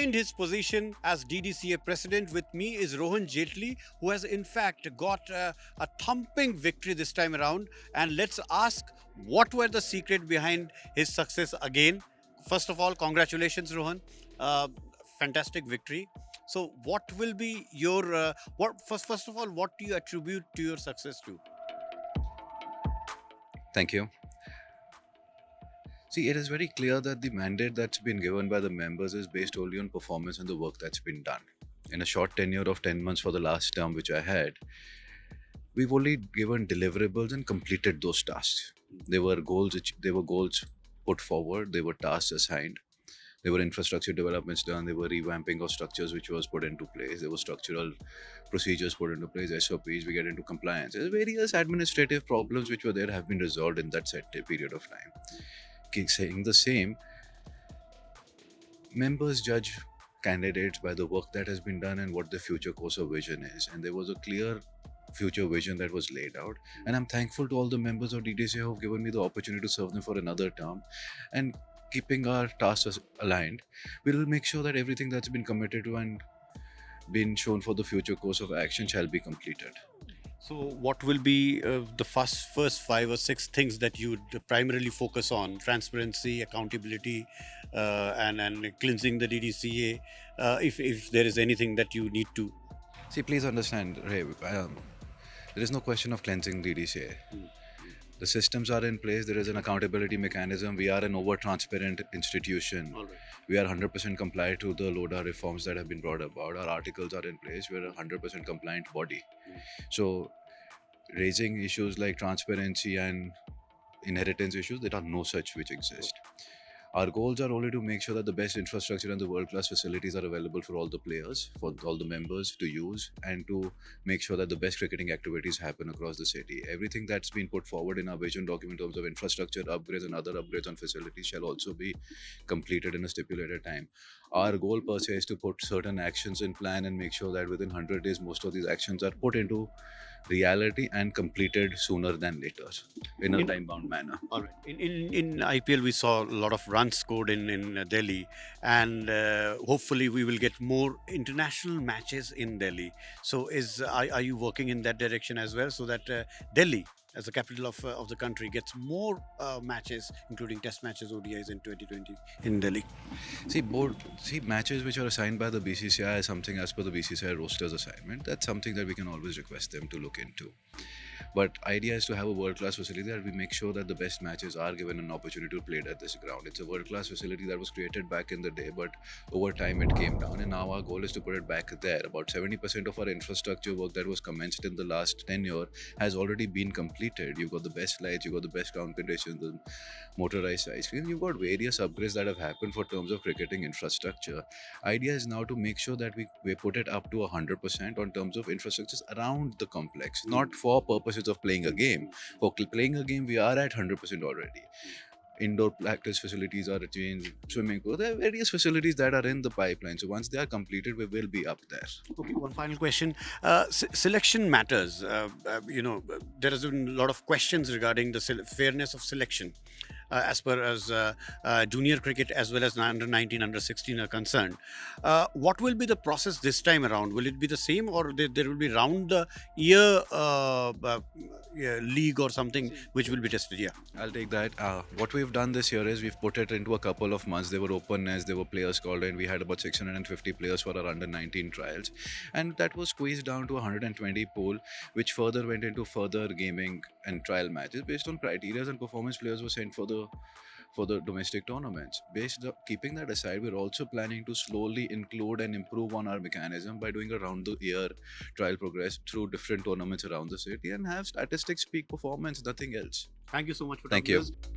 retained his position as DDCA president. With me is Rohan Jaitley, who has in fact got a thumping victory this time around. And let's ask what were the secret behind his success again. First of all, congratulations, Rohan. Uh, Fantastic victory. So, what will be your first of all, what do you attribute to your success to? Thank you. See, it is very clear that the mandate that's been given by the members is based only on performance and the work that's been done. In a short tenure of 10 months for the last term which I had, we've only given deliverables and completed those tasks. They were goals put forward, they were tasks assigned. There were infrastructure developments done, there were revamping of structures which was put into place, there were structural procedures put into place, SOPs, we get into compliance. There's various administrative problems which were there have been resolved in that set period of time. Saying the same, members judge candidates by the work that has been done and what the future course of vision is. And there was a clear future vision that was laid out. And I'm thankful to all the members of DDCA who have given me the opportunity to serve them for another term. And keeping our tasks aligned, we'll make sure that everything that's been committed to and been shown for the future course of action shall be completed. So, what will be the first 5 or 6 things that you would primarily focus on? Transparency, accountability, and cleansing the DDCA. If there is anything that you need to. See, please understand, Ray, there is no question of cleansing DDCA. The systems are in place, there is an accountability mechanism, we are an over-transparent institution. All right. We are 100% compliant to the LODA reforms that have been brought about. Our articles are in place, we're a 100% compliant body. So, raising issues like transparency and inheritance issues, there are no such which exist. Our goals are only to make sure that the best infrastructure and the world-class facilities are available for all the players, for all the members to use, and to make sure that the best cricketing activities happen across the city. Everything that's been put forward in our vision document in terms of infrastructure upgrades and other upgrades on facilities shall also be completed in a stipulated time. Our goal per se is to put certain actions in plan and make sure that within 100 days most of these actions are put into reality and completed sooner than later in a time-bound manner. All right. In IPL, we saw a lot of runs scored in Delhi, and hopefully we will get more international matches in Delhi. So, are you working in that direction as well, so that Delhi, as the capital of the country, gets more matches, including Test matches, ODIs in 2020 in Delhi? See, matches which are assigned by the BCCI is something as per the BCCI roster's assignment. That's something that we can always request them to look into. But idea is to have a world-class facility that we make sure that the best matches are given an opportunity to play at this ground. It's a world-class facility that was created back in the day, but over time it came down, and now our goal is to put it back there. About 70% of our infrastructure work that was commenced in the last tenure has already been completed. You've got the best lights, you've got the best ground conditions, the motorized side screens, you've got various upgrades that have happened for terms of cricketing infrastructure. Idea is now to make sure that we put it up to 100% on terms of infrastructures around the complex, not for purposes of playing a game. For playing a game, we are at 100% already. Indoor practice facilities are changed, swimming pool. There are various facilities that are in the pipeline. So once they are completed, we will be up there. Okay, one final question. Selection matters. There has been a lot of questions regarding the fairness of selection. As per as junior cricket as well as under 19, under 16 are concerned. What will be the process this time around? Will it be the same, or there will be round the year league or something which will be tested? Yeah. I'll take that. What we've done this year is we've put it into a couple of months. There were openness, there were players called in. We had about 650 players for our under 19 trials, and that was squeezed down to 120 pool, which further went into further gaming and trial matches based on criteria, and performance players were sent for the domestic tournaments. Keeping that aside, we're also planning to slowly include and improve on our mechanism by doing a round the year trial progress through different tournaments around the city and have statistics speak performance, nothing else. Thank you so much for Thank talking you. to us.